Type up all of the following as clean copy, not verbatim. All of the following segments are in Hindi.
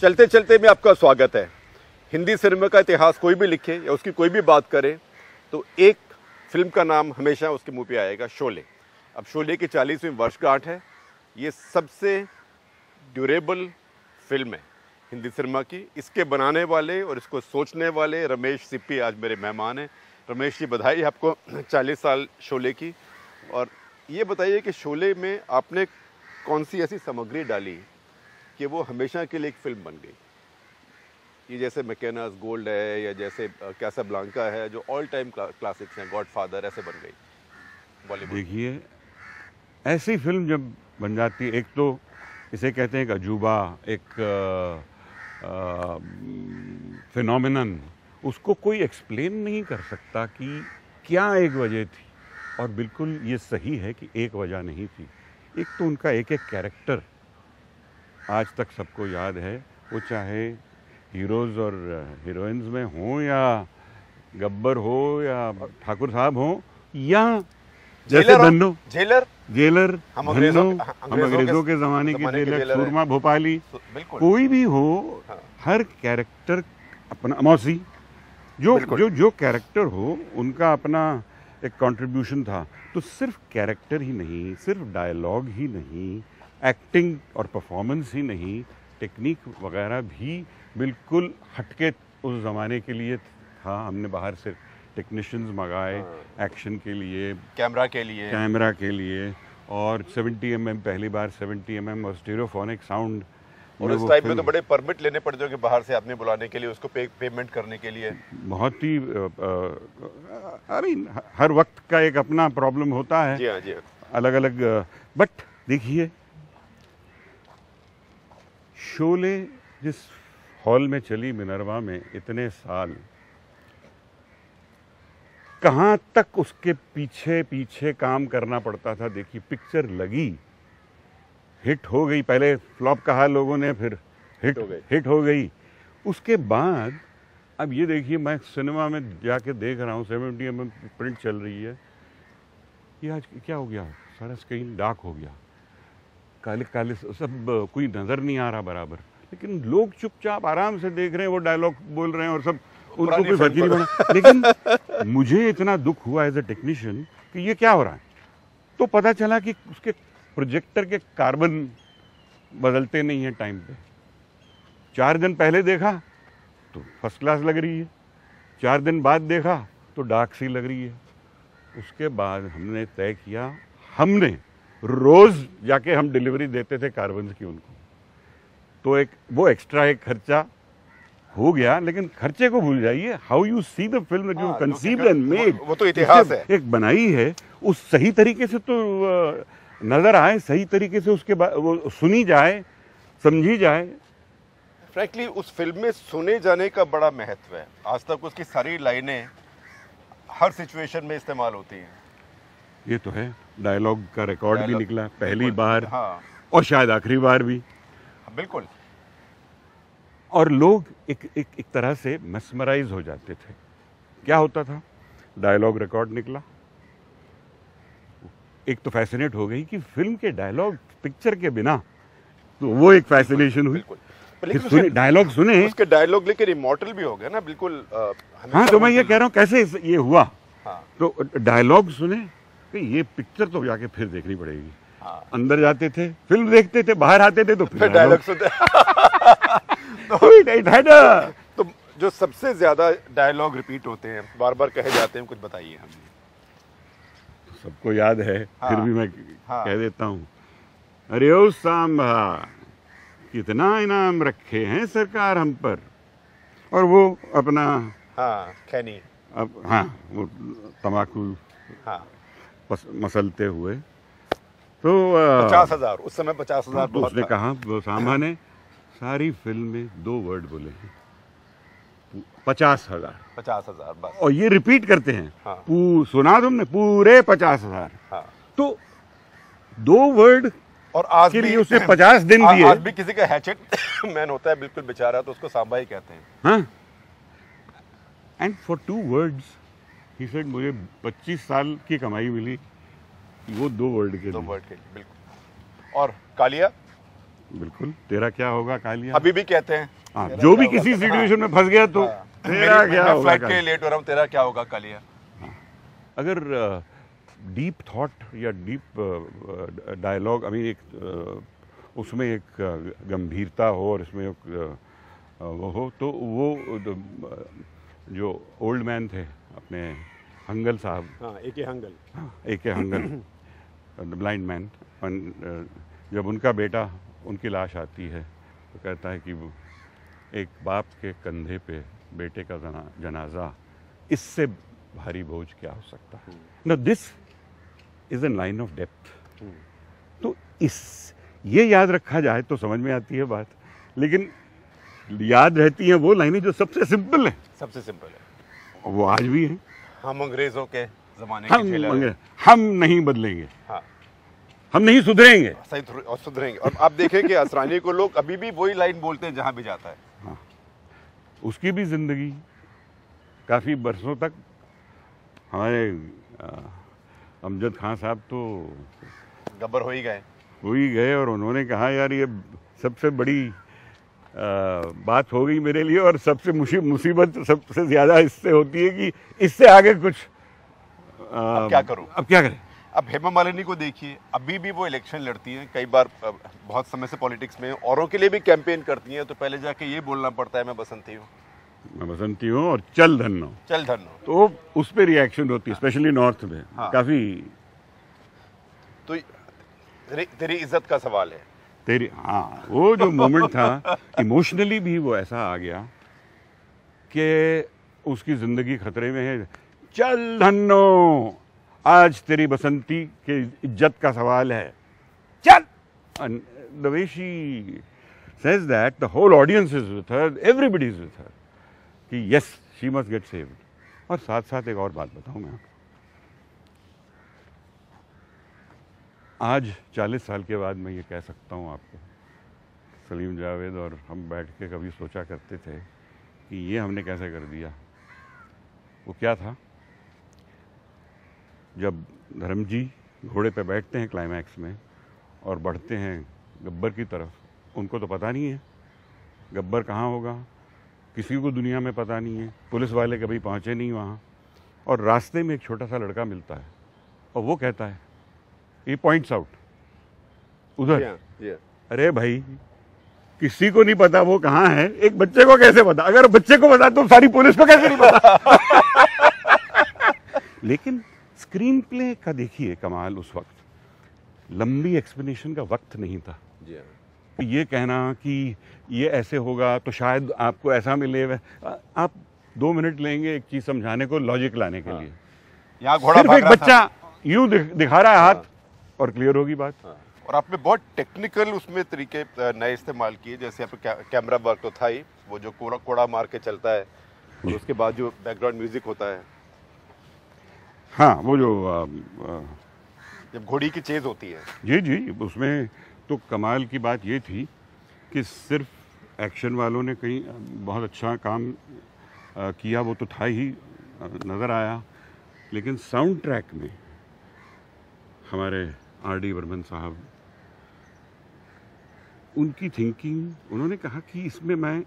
चलते चलते में आपका स्वागत है। हिंदी सिनेमा का इतिहास कोई भी लिखे या उसकी कोई भी बात करे तो एक फिल्म का नाम हमेशा उसके मुंह पे आएगा, शोले। अब शोले की 40वीं वर्षगांठ है। ये सबसे ड्यूरेबल फिल्म है हिंदी सिनेमा की। इसके बनाने वाले और इसको सोचने वाले रमेश सिप्पी आज मेरे मेहमान हैं। रमेश जी, बधाई आपको 40 साल शोले की। और ये बताइए कि शोले में आपने कौन सी ऐसी सामग्री डाली कि वो हमेशा के लिए एक फिल्म बन गई? ये जैसे मैकेनास गोल्ड है या जैसे कैसाब्लांका है जो ऑल टाइम क्लासिक्स हैं, गॉडफादर, ऐसे बन गई बॉलीवुड। देखिए, ऐसी फिल्म जब बन जाती है, एक तो इसे कहते हैं एक अजूबा, एक फिनोमिनन, उसको कोई एक्सप्लेन नहीं कर सकता कि क्या एक वजह थी। और बिल्कुल ये सही है कि एक वजह नहीं थी। एक तो उनका एक एक कैरेक्टर आज तक सबको याद है, वो चाहे हीरोज़ और हीरोइंस में हो या गब्बर हो या ठाकुर साहब हो या जैसे धन्नो जेलर, हम अंग्रेजों के ज़माने की जेलर, सूरमा भोपाली, कोई भी हो, हर कैरेक्टर अपना, मौसी, जो कैरेक्टर हो उनका अपना एक कंट्रीब्यूशन था। तो सिर्फ कैरेक्टर ही नहीं, सिर्फ डायलॉग ही नहीं, एक्टिंग और परफॉर्मेंस ही नहीं, टेक्निक वगैरह भी बिल्कुल हटके उस ज़माने के लिए था। हमने बाहर से टेक्नीशियंस मंगाए एक्शन के लिए, कैमरा के लिए। और 70 mm, पहली बार 70 mm और स्टीरियोफोनिक साउंड। और उस टाइम में तो बड़े परमिट लेने पड़ते कि बाहर से आदमी बुलाने के लिए, उसको पेमेंट करने के लिए। बहुत ही हर वक्त का एक अपना प्रॉब्लम होता है। जी हाँ, जी हाँ। अलग अलग। बट देखिए, शोले जिस हॉल में चली मिनर्वा में इतने साल, कहाँ तक उसके पीछे पीछे काम करना पड़ता था। देखिए, पिक्चर लगी, हिट हो गई, पहले फ्लॉप कहा लोगों ने, फिर हिट हो गई। उसके बाद अब ये देखिए, मैं सिनेमा में जाके देख रहा हूँ, 70 mm प्रिंट चल रही है। ये आज क्या हो गया, सारा स्क्रीन डार्क हो गया, काले काले सब, कोई नज़र नहीं आ रहा बराबर। लेकिन लोग चुपचाप आराम से देख रहे हैं, वो डायलॉग बोल रहे हैं और सब, उनको कोई फर्क ही नहीं पड़ा। लेकिन मुझे इतना दुख हुआ एज ए टेक्नीशियन कि ये क्या हो रहा है। तो पता चला कि उसके प्रोजेक्टर के कार्बन बदलते नहीं हैं टाइम पे। 4 दिन पहले देखा तो फर्स्ट क्लास लग रही है, 4 दिन बाद देखा तो डार्क सी लग रही है। उसके बाद हमने तय किया, हमने रोज़ जाके हम डिलीवरी देते थे कार्बन की उनको। तो वो एक्स्ट्रा एक खर्चा हो गया, लेकिन खर्चे को भूल जाइए। How you see the film that you conceived and made, वो तो इतिहास है। एक बनाई है, उस सही तरीके से तो नजर आए, सही तरीके से उसके बाद वो सुनी जाए, समझी जाए। फ्रैंकली उस फिल्म में सुने जाने का बड़ा महत्व है। आज तक उसकी सारी लाइनें हर सिचुएशन में इस्तेमाल होती हैं। ये तो है, डायलॉग का रिकॉर्ड भी निकला पहली बार। हाँ। और शायद आखिरी बार भी। बिल्कुल। और लोग एक तरह से मेस्मराइज हो जाते थे। क्या होता था, डायलॉग रिकॉर्ड निकला, एक तो फैसिनेट हो गई कि फिल्म के डायलॉग पिक्चर के बिना, तो वो एक फैसिनेशन हुई। लेकिन डायलॉग सुने, उसके डायलॉग लेकिन इमॉर्टल भी हो गया ना, बिल्कुल। हाँ, तो मैं ये कह रहा हूँ कैसे ये हुआ। हाँ। तो डायलॉग सुने कि ये पिक्चर तो जाके फिर देखनी पड़ेगी। हाँ। अंदर जाते थे, फिल्म देखते थे, बाहर आते थे तो फिर डायलॉग सुनते। तो जो सबसे ज्यादा डायलॉग रिपीट होते हैं, बार बार कहे जाते हैं, कुछ बताइए हमें। सबको याद है। हाँ। फिर भी मैं कह देता हूँ, अरे ओ सांबा, कितना इनाम रखे हैं सरकार हम पर। और वो अपना खैनी, अब वो तम्बाकू मसलते हुए, तो 50,000 उस समय 50,000 तो उसने कहा, वो सांबा ने सारी फिल्म में 2 वर्ड बोले हैं, 50,000 बस। और ये रिपीट करते हैं। हाँ। सुना तुमने, पूरे 50,000। हाँ। तो 2 वर्ड और आज के लिए उसे 50 दिन दिए। आज भी किसी का हैचेट मैन होता है, बिल्कुल बेचारा, तो उसको सांबा ही कहते हैं। हाँ। And for 2 words he said, मुझे 25 साल की कमाई मिली वो 2 वर्ड के लिए। 2 वर्ड के लिए, बिल्कुल। और कालिया, बिल्कुल, तेरा क्या होगा कालिया। अभी भी कहते हैं हाँ, जो भी किसी सिचुएशन में फंस गया तो तेरा क्या होगा फ्लाइट के कालिया। लिए लेट हो रहा हूँ, तेरा क्या होगा कालिया। अगर डीप थॉट या डीप डायलॉग, अभी एक उसमें एक गंभीरता हो और इसमें एक वो हो, तो वो जो ओल्ड मैन थे अपने हंगल साहब, हाँ, एक ही Hangal, A K. Hangal, the blind man, जब उनका बेटा, उनकी लाश आती है तो कहता है कि वो एक बाप के कंधे पे बेटे का जनाजा, इससे भारी बोझ क्या हो सकता है। ना this is an line of depth. तो ये याद रखा जाए तो समझ में आती है बात, लेकिन याद रहती हैं वो लाइनें जो सबसे सिंपल है। सबसे सिंपल है, वो आज भी है। हम अंग्रेजों के जमाने के झेलर हैं। हम नहीं बदलेंगे, हाँ, हम नहीं सुधरेंगे, सही और सुधरेंगे। और आप देखें कि असरानी को लोग अभी भी वही लाइन बोलते हैं जहां भी जाता है। हाँ, उसकी भी जिंदगी काफी बरसों तक, हमारे अमजद खान साहब तो गब्बर हो ही गए, और उन्होंने कहा यार ये सबसे बड़ी बात हो गई मेरे लिए, और सबसे मुसीबत सबसे ज्यादा इससे होती है कि इससे आगे कुछ अब क्या करूं, अब क्या करें। अब हेमा मालिनी को देखिए, अभी भी वो इलेक्शन लड़ती हैं, कई बार बहुत समय से पॉलिटिक्स में, औरों के लिए भी कैंपेन करती हैं, तो पहले जाके ये बोलना पड़ता है मैं बसंती हूँ और चल धन्नो, तो उस पर रिएक्शन होती है, स्पेशली नॉर्थ में। हाँ। काफी। तो तेरी इज्जत का सवाल है। तेरी, हाँ, वो जो मोमेंट था इमोशनली भी वो ऐसा आ गया कि उसकी जिंदगी खतरे में है। चल धन्नो, आज तेरी बसंती के इज्जत का सवाल है, चल। The way she says that, the whole audience is with her, everybody is with her, कि yes she must get saved. और साथ साथ एक और बात बताऊं मैं, आज 40 साल के बाद मैं ये कह सकता हूँ आपको, सलीम जावेद और हम बैठ के कभी सोचा करते थे कि ये हमने कैसे कर दिया। वो क्या था, जब धर्म जी घोड़े पे बैठते हैं क्लाइमैक्स में और बढ़ते हैं गब्बर की तरफ, उनको तो पता नहीं है गब्बर कहाँ होगा, किसी को दुनिया में पता नहीं है, पुलिस वाले कभी पहुँचे नहीं वहाँ, और रास्ते में एक छोटा सा लड़का मिलता है और वो कहता है, ये पॉइंट्स आउट उधर, अरे भाई किसी को नहीं पता वो कहाँ है, एक बच्चे को कैसे पता, अगर बच्चे को पता तो सारी पुलिस को कैसे नहीं पता। लेकिन स्क्रीन प्ले का देखिए कमाल, उस वक्त लंबी एक्सप्लेनेशन का वक्त नहीं था। ये कहना कि ये ऐसे होगा तो शायद आपको ऐसा मिले, आप 2 मिनट लेंगे एक चीज समझाने को, लॉजिक लाने के लिए। यहाँ घोड़ा सिर्फ एक बच्चा यूं दिखा रहा है हाथ और क्लियर होगी बात। और आपने बहुत टेक्निकल उसमें तरीके नए इस्तेमाल किए, जैसे यहाँ पे कैमरा वर्क तो था ही, वो जो कोड़ा मार के चलता है, और उसके बाद जो बैकग्राउंड म्यूजिक होता है, हाँ, वो जो जब घोड़ी की चेज होती है, जी, उसमें तो कमाल की बात ये थी कि सिर्फ एक्शन वालों ने कहीं बहुत अच्छा काम किया, वो तो था ही, नज़र आया, लेकिन साउंड ट्रैक में हमारे R.D. बर्मन साहब, उनकी थिंकिंग, उन्होंने कहा कि इसमें मैं,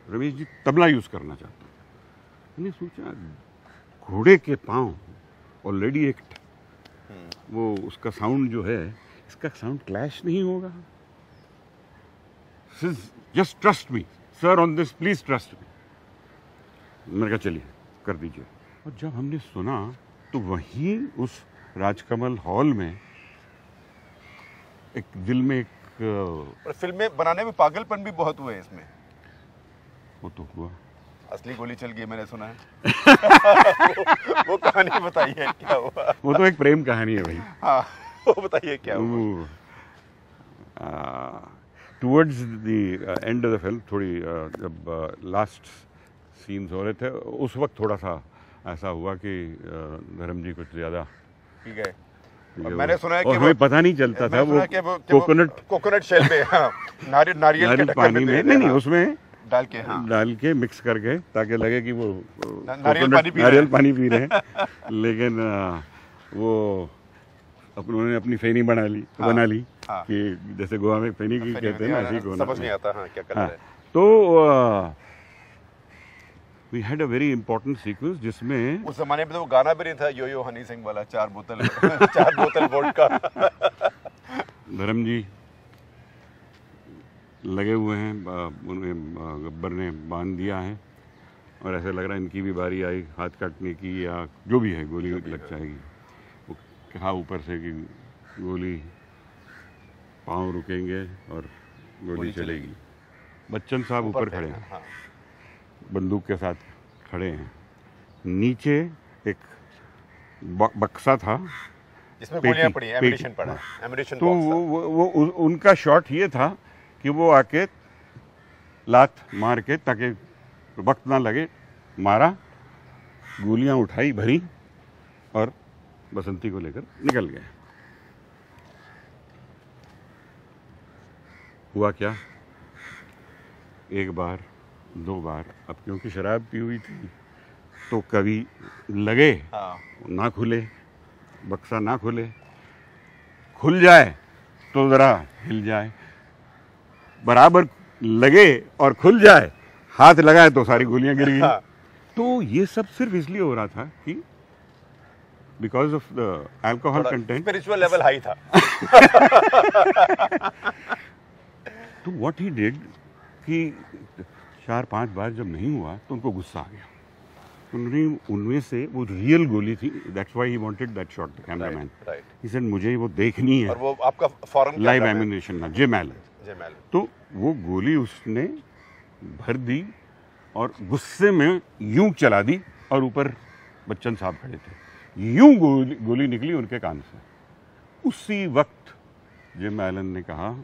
रमेश जी, तबला यूज़ करना चाहता हूँ। मैंने सोचा घोड़े के पाँव ऑलरेडी एक, वो उसका साउंड जो है, इसका साउंड क्लैश नहीं होगा। Just trust me sir on this, please trust me. मैंने कहा चलिए कर दीजिए। और जब हमने सुना तो वहीं उस राजकमल हॉल में एक दिल में एक, और फिल्में बनाने में पागलपन भी बहुत हुए इसमें। वो तो हुआ, असली गोली चल गई मैंने सुना है। वो कहानी बताइए क्या हुआ। वो तो एक प्रेम कहानी है भाई। हाँ, वो बताइए क्या हुआ। Towards the end of the film, थोड़ी जब लास्ट सीन्स हो रहे थे, उस वक्त थोड़ा सा ऐसा हुआ कि धर्म जी कुछ ज्यादा ठीक है। और मैंने सुना है कि हमें पता नहीं चलता था वो कोकोनट शेल में, हाँ, नारियल के पानी में नहीं, उसमें डाल के, हाँ, डाल के मिक्स करके, ताकि लगे कि वो नारियल पानी पी रहे हैं। लेकिन वो उन्होंने अपनी फेनी बना ली। हाँ। कि जैसे गोवा में फेनिकी कहते हैं ना, ऐसी कोना समझ नहीं आता हाँ क्या कलर हाँ, है। तो we had a very important sequence जिसमें उस जमाने में तो वो गाना भी नहीं था यो यो हनी सिंह वाला 4 बोतल 4 बोतल वोडका। धर्म जी लगे हुए हैं, उन्हें गब्बर ने बांध दिया है और ऐसा लग रहा है इनकी भी बारी आई हाथ काटने की या जो भी है, गोली लग जाएगी। वो कहा ऊपर से कि गोली, पाँव रुकेंगे और गोली चलेगी। बच्चन साहब ऊपर खड़े हैं, हाँ। बंदूक के साथ खड़े हैं। नीचे एक बक्सा था जिसमें गोलियां पड़ी, एमिनिशन पड़ा, एमिनिशन तो वो उनका शॉट ये था कि वो आके लात मार के, ताकि वक्त ना लगे, मारा, गोलियां उठाई, भरी और बसंती को लेकर निकल गए। हुआ क्या, एक बार, दो बार, अब क्योंकि शराब पी हुई थी तो कभी लगे हाँ। ना खुले, बक्सा ना खुले, खुल जाए तो जरा हिल जाए, बराबर लगे और खुल जाए, हाथ लगाए तो सारी गोलियां गिर गई। हाँ। तो ये सब सिर्फ इसलिए हो रहा था कि because of the alcohol content, spiritual level high था। तो व्हाट ही डिड कि 4-5 बार जब नहीं हुआ तो उनको गुस्सा आ गया। उन्होंने उनमें से वो रियल गोली थी, that's why he wanted that shot, the cameraman. He said मुझे वो देखनी है, और वो आपका फॉरेन लाइव एमिनेशन ना, जे मैलन। जयमाल। तो वो गोली उसने भर दी और गुस्से में यूं चला दी और ऊपर बच्चन साहब खड़े थे, यूं गोली निकली उनके कान से। उसी वक्त जे मैलन ने कहा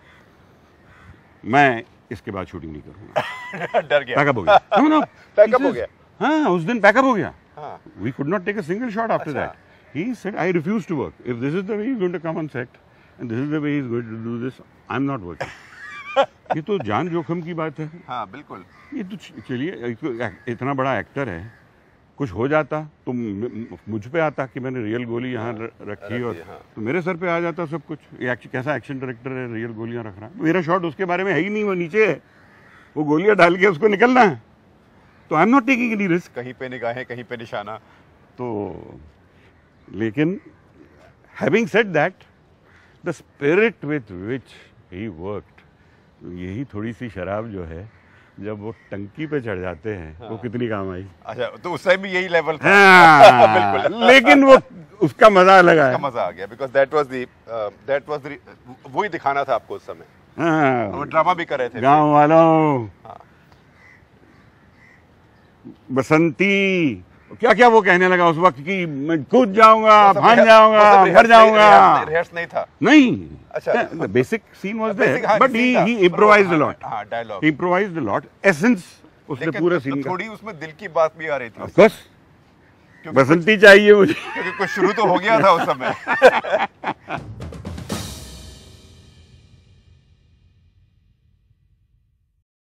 मैं इसके बाद शूटिंग नहीं करूंगा। डर गया, पैकअप हो गया। नो नो, पैकअप हो गया। हाँ, उस दिन पैकअप हो गया। हाँ। We could not take a single shot after अच्छा। that. He said, I refuse to work. If this is the way he's going to come on set, and this is the way he's going to do this, I'm not working. ये तो जान जोखिम की बात है। हाँ बिल्कुल। ये तो चलिए, इतना बड़ा एक्टर है, कुछ हो जाता तो मुझ पे आता कि मैंने रियल गोली यहाँ रखी और हाँ। तो मेरे सर पे आ जाता सब कुछ। ये कैसा एक्शन डायरेक्टर है, रियल गोलियां रख रहा है। मेरा शॉट उसके बारे में है ही नहीं, वो नीचे है, वो गोलियां डाल के उसको निकलना है, तो I am not taking any risk. कहीं पे निगाहें, कहीं पे निशाना। तो लेकिन having said that, the spirit with which he worked, यही थोड़ी सी शराब जो है जब वो टंकी पे चढ़ जाते हैं, हाँ। वो कितनी काम आई। अच्छा, तो उस टाइम भी यही लेवल था। हाँ, बिल्कुल। लेकिन वो उसका मजा लगा है। मजा आ गया, बिकॉज दैट वाज द वही दिखाना था आपको उस समय। हाँ, वो ड्रामा भी कर रहे थे गांव वालों। हाँ। बसंती क्या क्या वो कहने लगा उस वक्त कि मैं कूद जाऊंगा, भाग जाऊंगा, मर जाऊंगा। रिहर्स नहीं था। नहीं, अच्छा। the basic scene was Basic, there, हाँ, but scene था। he improvised a lot. हाँ, dialogue. He improvised a lot. Essence उसने लेकिन पूरे तो सीन का। थोड़ी उसमें दिल की बात भी आ रही थी। Of course, क्योंकि बसंती चाहिए मुझे। क्योंकि कुछ शुरू तो हो गया था उस समय।